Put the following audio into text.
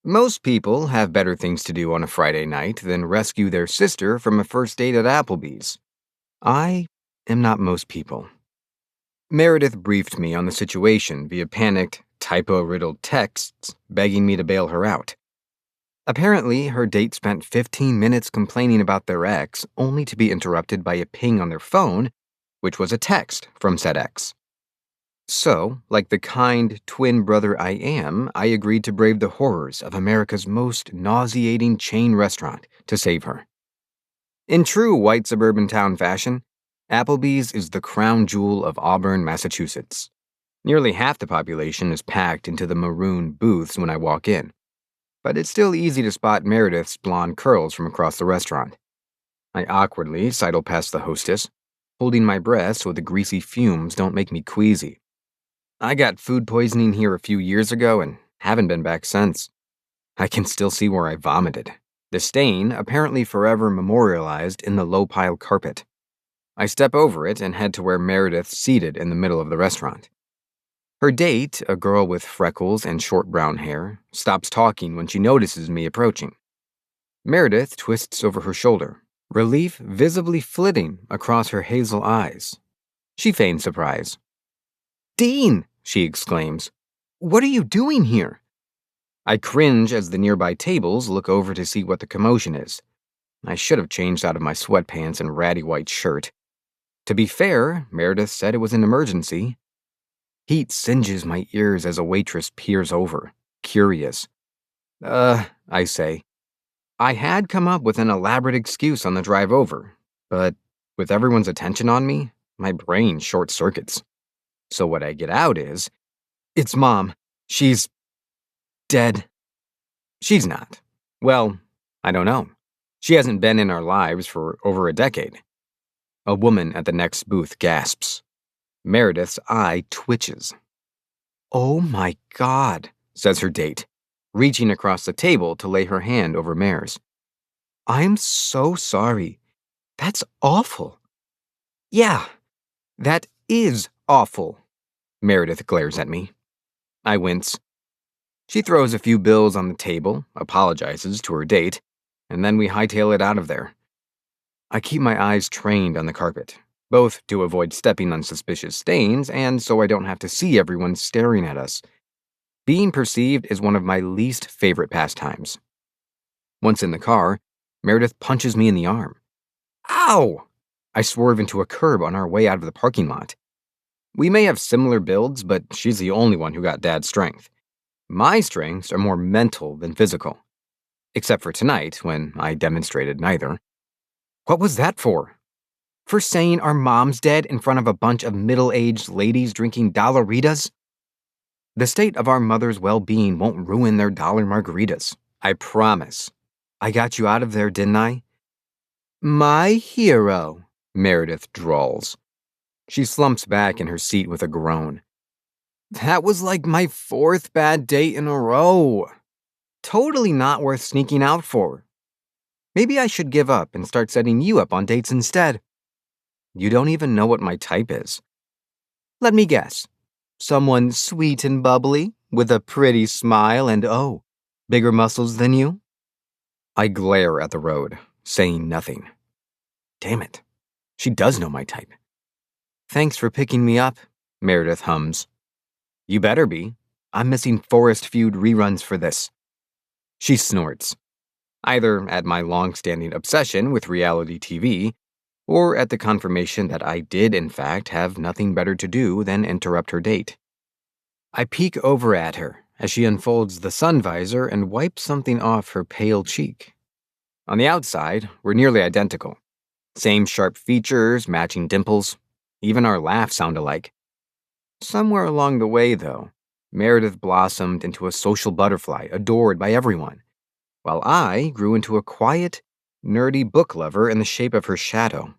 Most people have better things to do on a Friday night than rescue their sister from a first date at Applebee's. I am not most people. Meredith briefed me on the situation via panicked, typo-riddled texts begging me to bail her out. Apparently, her date spent 15 minutes complaining about their ex, only to be interrupted by a ping on their phone, which was a text from said ex. So, like the kind twin brother I am, I agreed to brave the horrors of America's most nauseating chain restaurant to save her. In true white suburban town fashion, Applebee's is the crown jewel of Auburn, Massachusetts. Nearly half the population is packed into the maroon booths when I walk in, but it's still easy to spot Meredith's blonde curls from across the restaurant. I awkwardly sidle past the hostess, holding my breath so the greasy fumes don't make me queasy. I got food poisoning here a few years ago and haven't been back since. I can still see where I vomited, the stain apparently forever memorialized in the low-pile carpet. I step over it and head to where Meredith's seated in the middle of the restaurant. Her date, a girl with freckles and short brown hair, stops talking when she notices me approaching. Meredith twists over her shoulder, relief visibly flitting across her hazel eyes. She feigns surprise. "Dean!" she exclaims. "What are you doing here?" I cringe as the nearby tables look over to see what the commotion is. I should have changed out of my sweatpants and ratty white shirt. To be fair, Meredith said it was an emergency. Heat singes my ears as a waitress peers over, curious. I say. I had come up with an elaborate excuse on the drive over, but with everyone's attention on me, my brain short-circuits. So what I get out is, "It's Mom. She's dead." She's not. Well, I don't know. She hasn't been in our lives for over a decade. A woman at the next booth gasps. Meredith's eye twitches. "Oh my God," says her date, reaching across the table to lay her hand over Mare's. "I'm so sorry. That's awful." "Yeah, that is awful." Meredith glares at me. I wince. She throws a few bills on the table, apologizes to her date, and then we hightail it out of there. I keep my eyes trained on the carpet, both to avoid stepping on suspicious stains and so I don't have to see everyone staring at us. Being perceived is one of my least favorite pastimes. Once in the car, Meredith punches me in the arm. Ow! I swerve into a curb on our way out of the parking lot. We may have similar builds, but she's the only one who got Dad's strength. My strengths are more mental than physical. Except for tonight, when I demonstrated neither. What was that for? For saying our mom's dead in front of a bunch of middle-aged ladies drinking dollaritas? The state of our mother's well-being won't ruin their dollar margaritas. I promise. I got you out of there, didn't I? My hero, Meredith drawls. She slumps back in her seat with a groan. That was like my 4th bad date in a row. Totally not worth sneaking out for. Maybe I should give up and start setting you up on dates instead. You don't even know what my type is. Let me guess. Someone sweet and bubbly, with a pretty smile and, oh, bigger muscles than you? I glare at the road, saying nothing. Damn it. She does know my type. Thanks for picking me up, Meredith hums. You better be. I'm missing Forest Feud reruns for this. She snorts, either at my long-standing obsession with reality TV, or at the confirmation that I did, in fact, have nothing better to do than interrupt her date. I peek over at her as she unfolds the sun visor and wipes something off her pale cheek. On the outside, we're nearly identical. Same sharp features, matching dimples. Even our laughs sound alike. Somewhere along the way, though, Meredith blossomed into a social butterfly adored by everyone, while I grew into a quiet, nerdy book lover in the shape of her shadow.